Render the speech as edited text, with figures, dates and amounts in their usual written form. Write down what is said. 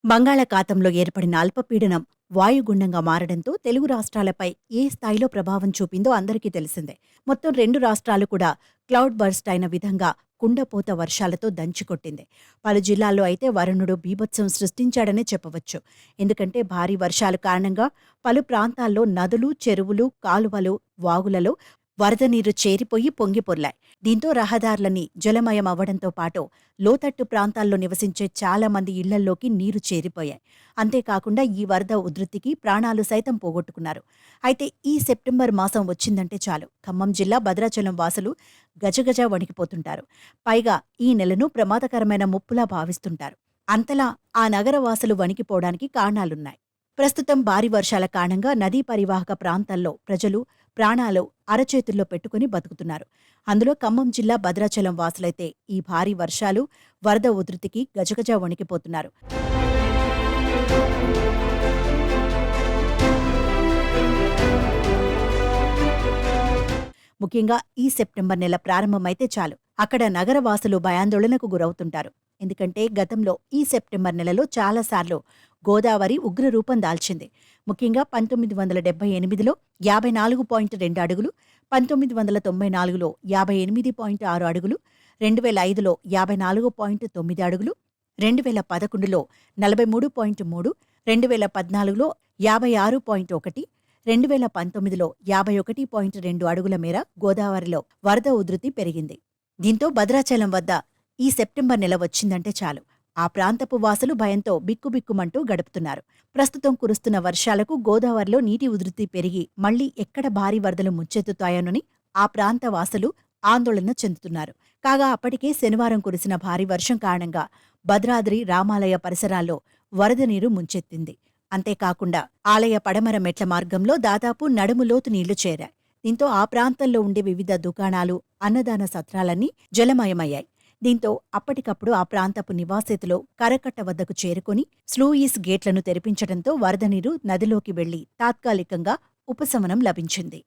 బంగాళాఖాతంలో ఏర్పడిన అల్పపీడనం వాయుగుండంగా మారడంతో తెలుగు రాష్ట్రాలపై ఏ స్థాయిలో ప్రభావం చూపిందో అందరికీ తెలిసిందే. మొత్తం 2 రాష్ట్రాలు కూడా క్లౌడ్ బర్స్ట్ అయిన విధంగా కుండపోత వర్షాలతో దంచికొట్టింది. పలు జిల్లాల్లో అయితే వరుణుడు బీభత్సం సృష్టించాడనే చెప్పవచ్చు. ఎందుకంటే భారీ వర్షాల కారణంగా పలు ప్రాంతాల్లో నదులు, చెరువులు, కాలువలు, వాగులలో వరద నీరు చేరిపోయి పొంగిపొర్లాయి. దీంతో రహదారులన్నీ జలమయమవ్వడంతో పాటు లోతట్టు ప్రాంతాల్లో నివసించే చాలా మంది ఇళ్లల్లోకి నీరు చేరిపోయాయి. అంతేకాకుండా ఈ వరద ఉధృతికి ప్రాణాలు సైతం పోగొట్టుకున్నారు. అయితే ఈ సెప్టెంబర్ మాసం వచ్చిందంటే చాలు ఖమ్మం జిల్లా భద్రాచలం వాసులు గజగజ వణికిపోతుంటారు. పైగా ఈ నెలను ప్రమాదకరమైన ముప్పులా భావిస్తుంటారు. అంతలా ఆ నగర వాసులు వణికిపోవడానికి కారణాలున్నాయి. ప్రస్తుతం భారీ వర్షాల కారణంగా నదీ పరివాహక ప్రాంతాల్లో ప్రజలు ప్రాణాలు అరచేతుల్లో పెట్టుకుని బతుకుతున్నారు. అందులో ఖమ్మం జిల్లా భద్రాచలం వాసులైతే ఈ భారీ వర్షాలు, వరద ఉధృతికి గజగజ వణికిపోతున్నారు. ముఖ్యంగా ఈ సెప్టెంబర్ నెల ప్రారంభమైతే చాలు అక్కడ నగరవాసులు భయాందోళనకు గురవుతుంటారు. ఎందుకంటే గతంలో ఈ సెప్టెంబర్ నెలలో చాలాసార్లు గోదావరి ఉగ్రరూపం దాల్చింది. ముఖ్యంగా 1978లో 54.2 అడుగులు, 1994లో 58.6 అడుగులు, 2005లో 54.9 అడుగులు, 2011లో 43.3, 2014లో 56.1, 2019లో 51.2 అడుగుల మేర గోదావరిలో వరద ఉధృతి పెరిగింది. దీంతో భద్రాచలం వద్ద ఈ సెప్టెంబర్ నెల వచ్చిందంటే చాలు ఆ ప్రాంతపు వాసులు భయంతో బిక్కుబిక్కుమంటూ గడుపుతున్నారు. ప్రస్తుతం కురుస్తున్న వర్షాలకు గోదావరిలో నీటి ఉధృతి పెరిగి మళ్లీ ఎక్కడ భారీ వరదలు ముచ్చెత్తుతాయోనని ఆ ప్రాంత వాసులు ఆందోళన చెందుతున్నారు. కాగా అప్పటికే శనివారం కురిసిన భారీ వర్షం కారణంగా భద్రాద్రి రామాలయ పరిసరాల్లో వరద నీరు ముంచెత్తింది. అంతేకాకుండా ఆలయ పడమర మెట్ల మార్గంలో దాదాపు నడుములోతు నీళ్లు చేరాయి. దీంతో ఆ ప్రాంతంలో ఉండే వివిధ దుకాణాలు, అన్నదాన సత్రాలన్నీ జలమయమయ్యాయి. దీంతో అప్పటికప్పుడు ఆ ప్రాంతపు నివాసితులు కరకట్ట వద్దకు చేరుకుని స్లూయిస్ గేట్లను తెరిపించడంతో వరద నీరు నదిలోకి వెళ్లి తాత్కాలికంగా ఉపశమనం లభించింది.